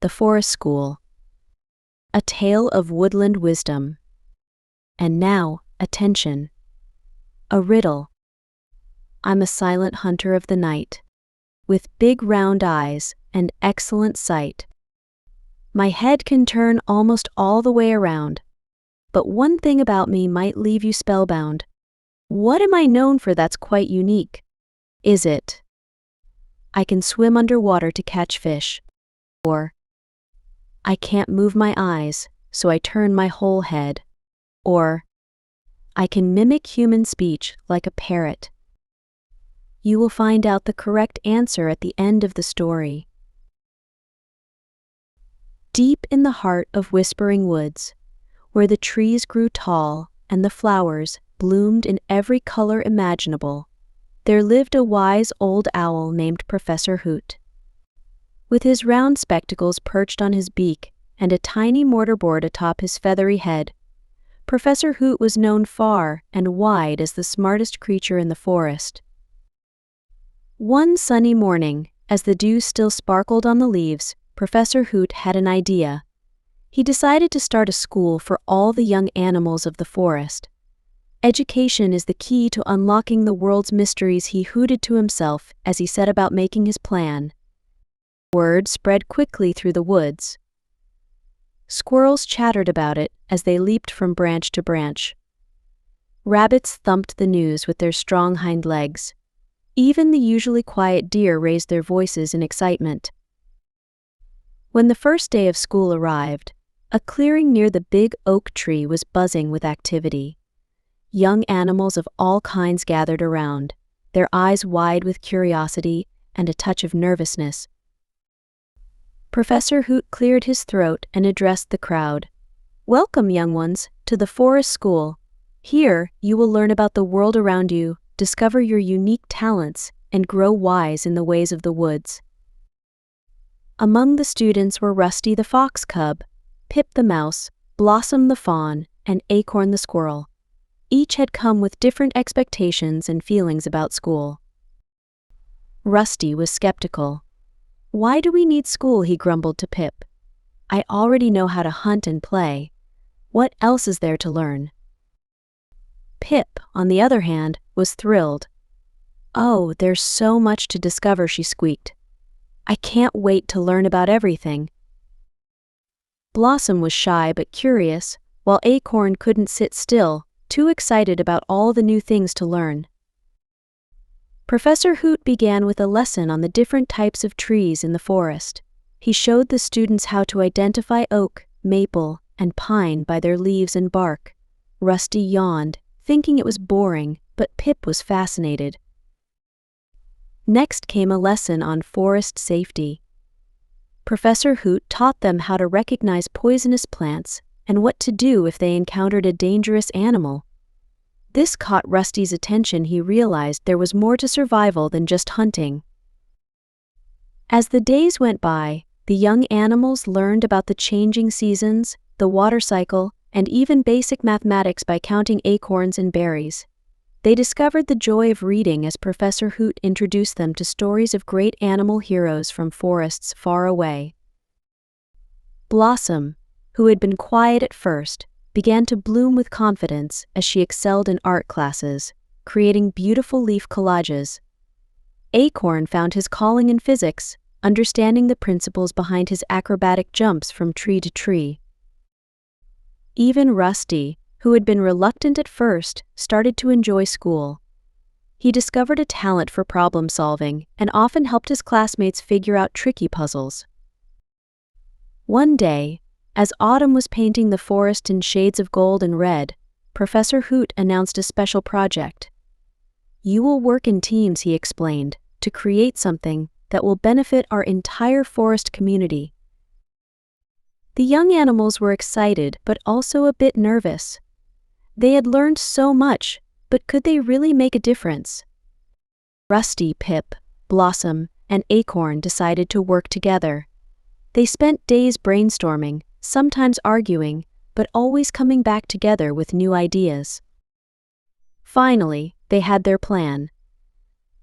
The Forest School. A Tale of Woodland Wisdom. And now, attention. A riddle. I'm a silent hunter of the night, with big round eyes and excellent sight. My head can turn almost all the way around, but one thing about me might leave you spellbound. What am I known for that's quite unique? Is it I can swim underwater to catch fish, or I can't move my eyes, so I turn my whole head, or I can mimic human speech like a parrot? You will find out the correct answer at the end of the story. Deep in the heart of whispering woods, where the trees grew tall and the flowers bloomed in every color imaginable, there lived a wise old owl named Professor Hoot. With his round spectacles perched on his beak and a tiny mortarboard atop his feathery head, Professor Hoot was known far and wide as the smartest creature in the forest. One sunny morning, as the dew still sparkled on the leaves, Professor Hoot had an idea. He decided to start a school for all the young animals of the forest. Education is the key to unlocking the world's mysteries, he hooted to himself as he set about making his plan. Word spread quickly through the woods. Squirrels chattered about it as they leaped from branch to branch. Rabbits thumped the news with their strong hind legs. Even the usually quiet deer raised their voices in excitement. When the first day of school arrived, a clearing near the big oak tree was buzzing with activity. Young animals of all kinds gathered around, their eyes wide with curiosity and a touch of nervousness. Professor Hoot cleared his throat and addressed the crowd. "Welcome, young ones, to the Forest School. Here, you will learn about the world around you, discover your unique talents, and grow wise in the ways of the woods." Among the students were Rusty the fox cub, Pip the mouse, Blossom the fawn, and Acorn the squirrel. Each had come with different expectations and feelings about school. Rusty was skeptical. "Why do we need school?" he grumbled to Pip. "I already know how to hunt and play. What else is there to learn?" Pip, on the other hand, was thrilled. "Oh, there's so much to discover," she squeaked. "I can't wait to learn about everything." Blossom was shy but curious, while Acorn couldn't sit still, too excited about all the new things to learn. Professor Hoot began with a lesson on the different types of trees in the forest. He showed the students how to identify oak, maple, and pine by their leaves and bark. Rusty yawned, thinking it was boring, but Pip was fascinated. Next came a lesson on forest safety. Professor Hoot taught them how to recognize poisonous plants and what to do if they encountered a dangerous animal. This caught Rusty's attention. He realized there was more to survival than just hunting. As the days went by, the young animals learned about the changing seasons, the water cycle, and even basic mathematics by counting acorns and berries. They discovered the joy of reading as Professor Hoot introduced them to stories of great animal heroes from forests far away. Blossom, who had been quiet at first, began to bloom with confidence as she excelled in art classes, creating beautiful leaf collages. Acorn found his calling in physics, understanding the principles behind his acrobatic jumps from tree to tree. Even Rusty, who had been reluctant at first, started to enjoy school. He discovered a talent for problem solving and often helped his classmates figure out tricky puzzles. One day, as autumn was painting the forest in shades of gold and red, Professor Hoot announced a special project. "You will work in teams," he explained, "to create something that will benefit our entire forest community." The young animals were excited but also a bit nervous. They had learned so much, but could they really make a difference? Rusty, Pip, Blossom, and Acorn decided to work together. They spent days brainstorming, sometimes arguing, but always coming back together with new ideas. Finally, they had their plan.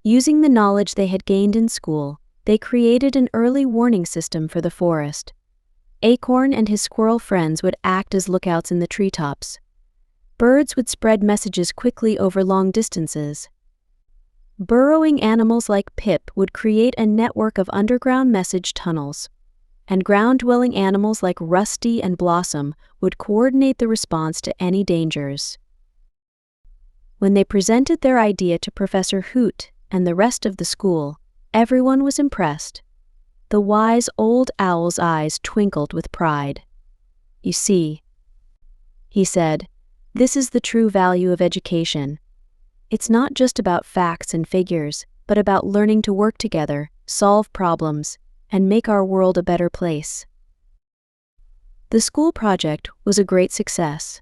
Using the knowledge they had gained in school, they created an early warning system for the forest. Acorn and his squirrel friends would act as lookouts in the treetops. Birds would spread messages quickly over long distances. Burrowing animals like Pip would create a network of underground message tunnels, and ground-dwelling animals like Rusty and Blossom would coordinate the response to any dangers. When they presented their idea to Professor Hoot and the rest of the school, everyone was impressed. The wise old owl's eyes twinkled with pride. "You see," he said, "this is the true value of education. It's not just about facts and figures, but about learning to work together, solve problems, and make our world a better place." The school project was a great success.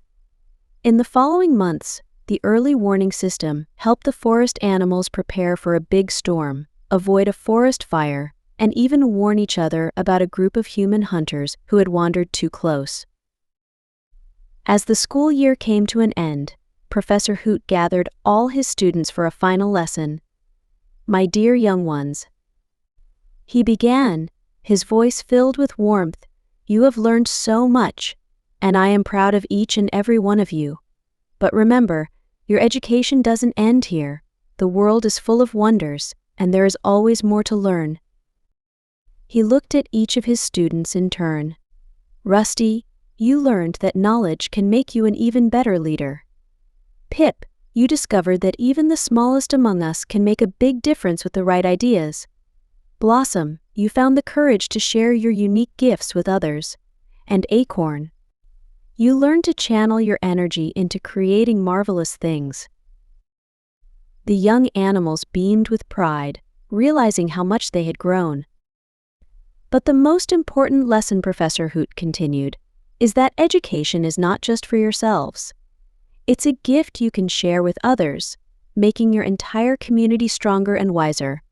In the following months, the early warning system helped the forest animals prepare for a big storm, avoid a forest fire, and even warn each other about a group of human hunters who had wandered too close. As the school year came to an end, Professor Hoot gathered all his students for a final lesson. "My dear young ones," he began, his voice filled with warmth, "you have learned so much, and I am proud of each and every one of you. But remember, your education doesn't end here. The world is full of wonders, and there is always more to learn." He looked at each of his students in turn. "Rusty, you learned that knowledge can make you an even better leader. Pip, you discovered that even the smallest among us can make a big difference with the right ideas. Blossom, you found the courage to share your unique gifts with others. And Acorn, you learned to channel your energy into creating marvelous things." The young animals beamed with pride, realizing how much they had grown. "But the most important lesson," Professor Hoot continued, "is that education is not just for yourselves. It's a gift you can share with others, making your entire community stronger and wiser."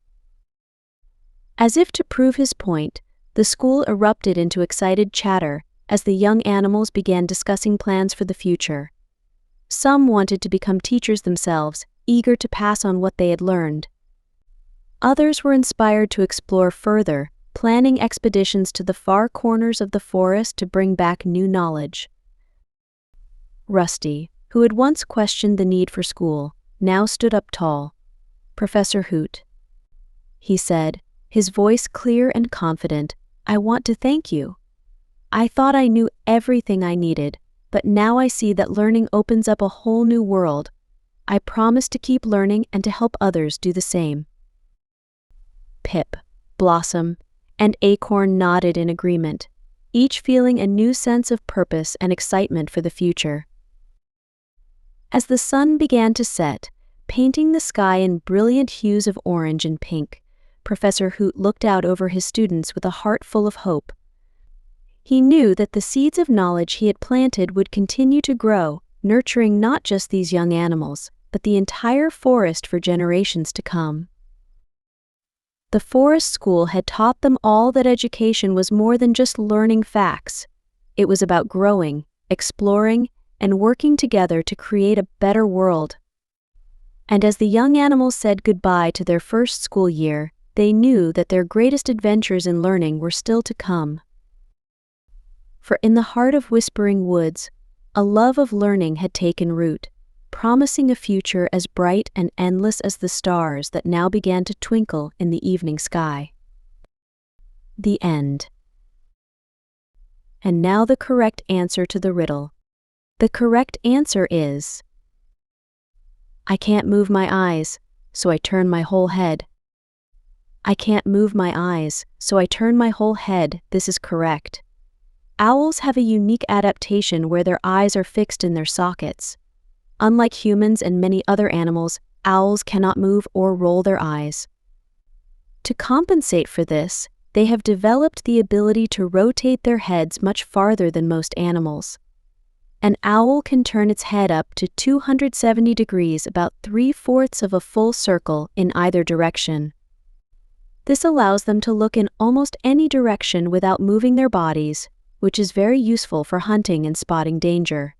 As if to prove his point, the school erupted into excited chatter as the young animals began discussing plans for the future. Some wanted to become teachers themselves, eager to pass on what they had learned. Others were inspired to explore further, planning expeditions to the far corners of the forest to bring back new knowledge. Rusty, who had once questioned the need for school, now stood up tall. "Professor Hoot," he said, his voice clear and confident, "I want to thank you. I thought I knew everything I needed, but now I see that learning opens up a whole new world. I promise to keep learning and to help others do the same." Pip, Blossom, and Acorn nodded in agreement, each feeling a new sense of purpose and excitement for the future. As the sun began to set, painting the sky in brilliant hues of orange and pink, Professor Hoot looked out over his students with a heart full of hope. He knew that the seeds of knowledge he had planted would continue to grow, nurturing not just these young animals, but the entire forest for generations to come. The forest school had taught them all that education was more than just learning facts. It was about growing, exploring, and working together to create a better world. And as the young animals said goodbye to their first school year, they knew that their greatest adventures in learning were still to come. For in the heart of Whispering Woods, a love of learning had taken root, promising a future as bright and endless as the stars that now began to twinkle in the evening sky. The end. And now the correct answer to the riddle. The correct answer is: I can't move my eyes, so I turn my whole head. I can't move my eyes, so I turn my whole head. This is correct. Owls have a unique adaptation where their eyes are fixed in their sockets. Unlike humans and many other animals, owls cannot move or roll their eyes. To compensate for this, they have developed the ability to rotate their heads much farther than most animals. An owl can turn its head up to 270 degrees, about 3/4 of a full circle, in either direction. This allows them to look in almost any direction without moving their bodies, which is very useful for hunting and spotting danger.